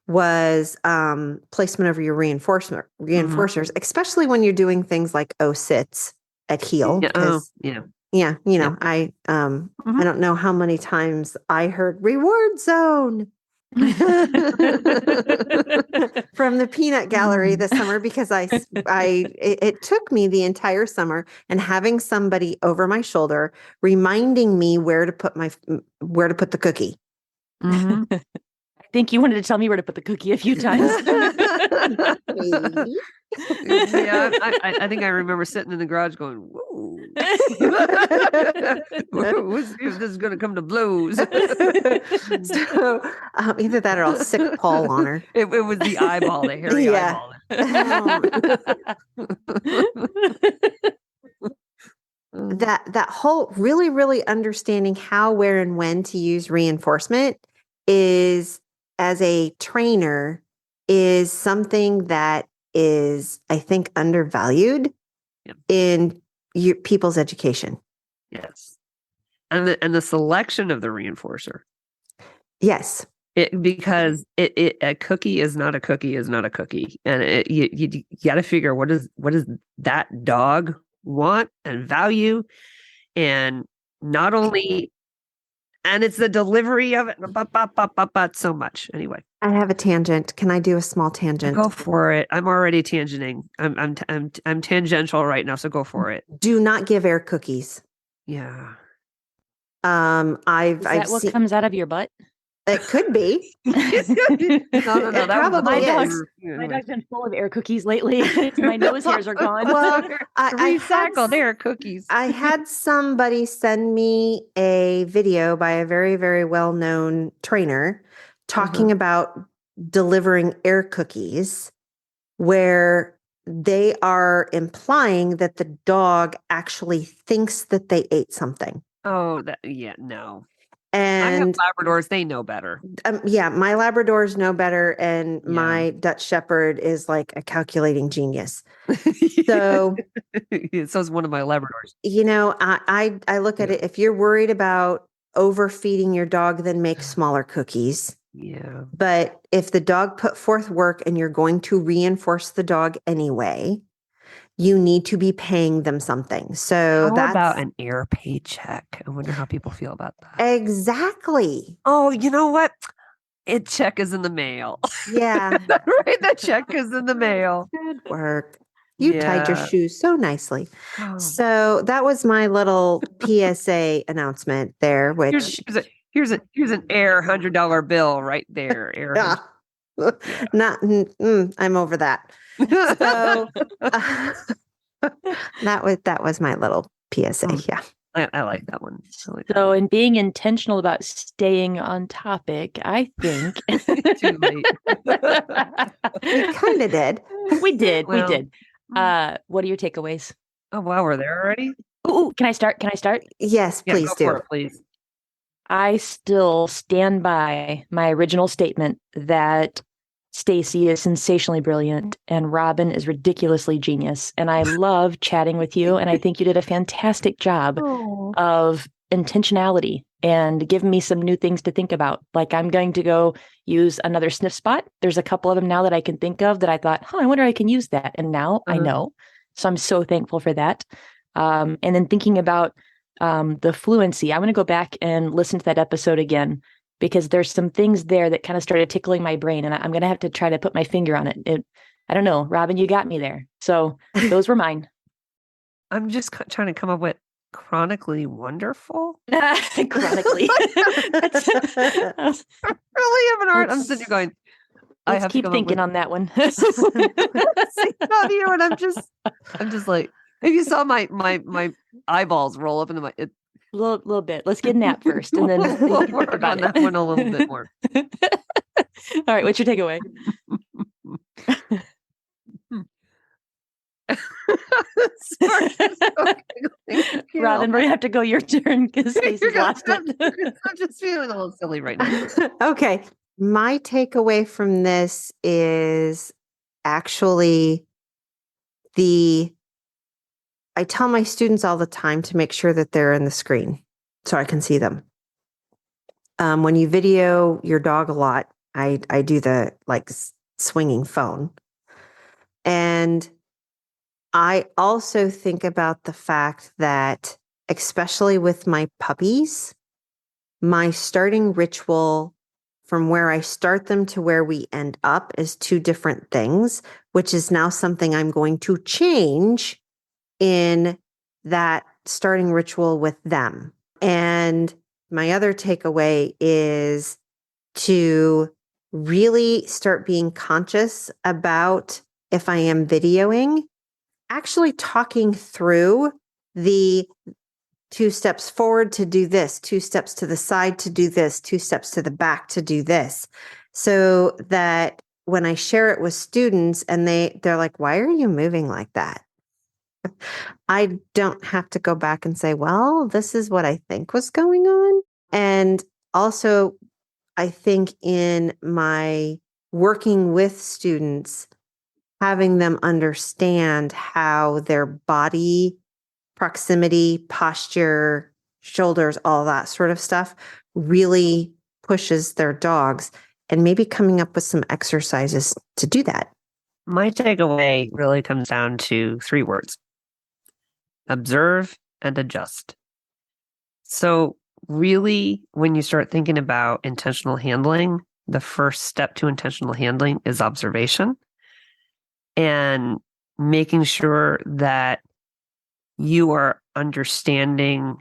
was placement of your reinforcers, especially when you're doing things like sits at heel. I don't know how many times I heard reward zone from the peanut gallery this summer, because it took me the entire summer and having somebody over my shoulder reminding me where to put the cookie. I think you wanted to tell me where to put the cookie a few times. Yeah, I think I remember sitting in the garage going, "Whoa, this is going to come to blows." So either that or I'll sick Paul on her. It was the eyeball, the hairy eyeball. That whole really, really understanding how, where, and when to use reinforcement is, as a trainer, is something that is, I think, undervalued in people's education. Yes. And the selection of the reinforcer. Yes. Because a cookie is not a cookie is not a cookie. And you got to figure what does that dog want and value, and not only, and it's the delivery of it, but so much. Anyway, I have a tangent. Can I do a small tangent? Go for it. I'm already tangenting. I'm tangential right now, so go for it. Do not give air cookies. Yeah. Is that what comes out of your butt? It could be. No. It probably is. My dog's been full of air cookies lately. My nose hairs are gone. Well, recycled air cookies. I had somebody send me a video by a very, very well-known trainer talking about delivering air cookies, where they are implying that the dog actually thinks that they ate something. Oh, no. And I have Labradors, they know better. My Labradors know better, and my Dutch Shepherd is like a calculating genius. So is one of my Labradors. I look at it, if you're worried about overfeeding your dog, then make smaller cookies. Yeah. But if the dog put forth work and you're going to reinforce the dog anyway, you need to be paying them something. So how about an air paycheck? I wonder how people feel about that. Exactly. Oh, you know what? A check is in the mail. Yeah. Right? The check is in the mail. Good work. You tied your shoes so nicely. Oh. So that was my little PSA announcement there, which here's an air $100 bill right there. Air. I'm over that. So that was my little PSA. Yeah. I like that one. So in being intentional about staying on topic, I think too late. We kind of did. We did. What are your takeaways? Oh wow, we're there already? Ooh, can I start? Yes, please do. For it, please. I still stand by my original statement that Stacy is sensationally brilliant and Robin is ridiculously genius. And I love chatting with you. And I think you did a fantastic job of intentionality and giving me some new things to think about. Like, I'm going to go use another sniff spot. There's a couple of them now that I can think of that I thought, I wonder if I can use that. And now I know. So I'm so thankful for that. And then thinking about the fluency, I want to go back and listen to that episode again, because there's some things there that kind of started tickling my brain, and I'm going to have to try to put my finger on it. I don't know, Robin, you got me there. So those were mine. I'm just trying to come up with chronically wonderful. Chronically. I'm really having a hard. I'm sitting here going, I have keep thinking on that one. Not you, and I'm just like, if you saw my eyeballs roll up into my. A little bit. Let's get a nap first, and then we'll work on that one a little bit more. All right, what's your takeaway? Sorry, I'm so giggling. Robin, we're gonna have to go your turn because Stacy's lost it. I'm just feeling a little silly right now. Okay. My takeaway from this is actually I tell my students all the time to make sure that they're in the screen so I can see them. When you video your dog a lot, I do the swinging phone. And I also think about the fact that, especially with my puppies, my starting ritual from where I start them to where we end up is two different things, which is now something I'm going to change in that starting ritual with them. And my other takeaway is to really start being conscious about, if I am videoing, actually talking through the 2 steps forward to do this, 2 steps to the side to do this, 2 steps to the back to do this. So that when I share it with students and they're like, why are you moving like that? I don't have to go back and say, well, this is what I think was going on. And also, I think in my working with students, having them understand how their body proximity, posture, shoulders, all that sort of stuff really pushes their dogs, and maybe coming up with some exercises to do that. My takeaway really comes down to 3 words: observe and adjust. So really, when you start thinking about intentional handling, the first step to intentional handling is observation and making sure that you are understanding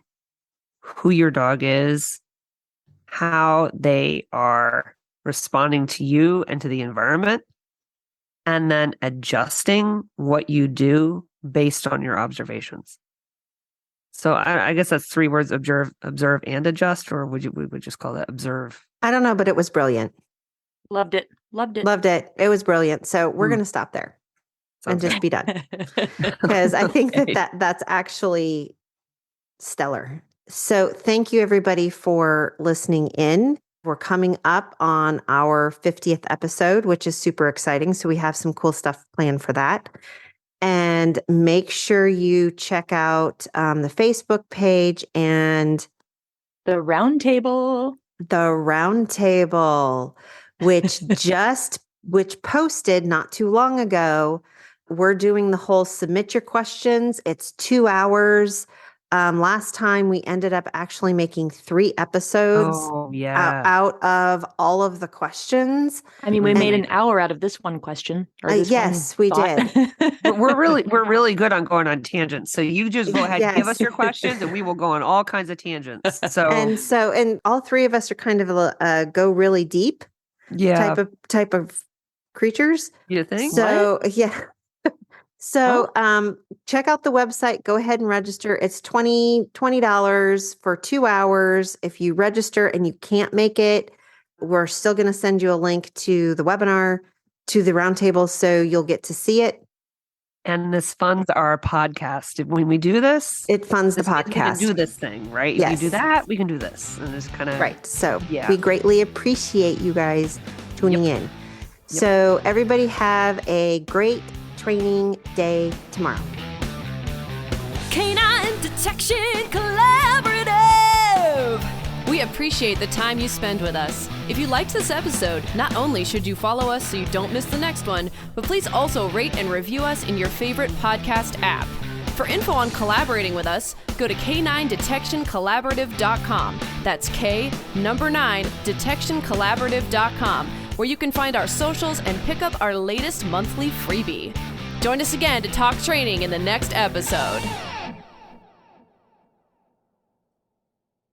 who your dog is, how they are responding to you and to the environment, and then adjusting what you do based on your observations. So I guess that's 3 words: observe, and adjust, or we would just call that observe? I don't know, but it was brilliant. Loved it. Loved it. Loved it. It was brilliant. So we're going to stop there and just be done, because I think that's actually stellar. So thank you, everybody, for listening in. We're coming up on our 50th episode, which is super exciting. So we have some cool stuff planned for that. And make sure you check out the Facebook page and The roundtable. which posted not too long ago. We're doing the whole submit your questions. It's 2 hours. Last time we ended up actually making 3 episodes out of all of the questions. I mean, we made an hour out of this one question. Yes, we did. But we're really good on going on tangents. So you just go ahead, give us your questions, and we will go on all kinds of tangents. And all 3 of us are kind of a go really deep type of creatures. You think? So yeah. So check out the website. Go ahead and register. It's $20 for 2 hours. If you register and you can't make it, we're still going to send you a link to the webinar, to the roundtable, so you'll get to see it. And this funds our podcast. When we do this, it funds the podcast. We can do this thing, right? Yes. If we do that, we can do this. And it's kind of right. So we greatly appreciate you guys tuning in. So everybody have a great training day tomorrow. Canine Detection Collaborative! We appreciate the time you spend with us. If you liked this episode, not only should you follow us so you don't miss the next one, but please also rate and review us in your favorite podcast app. For info on collaborating with us, go to k9detectioncollaborative.com. That's K9 detectioncollaborative.com, where you can find our socials and pick up our latest monthly freebie. Join us again to talk training in the next episode.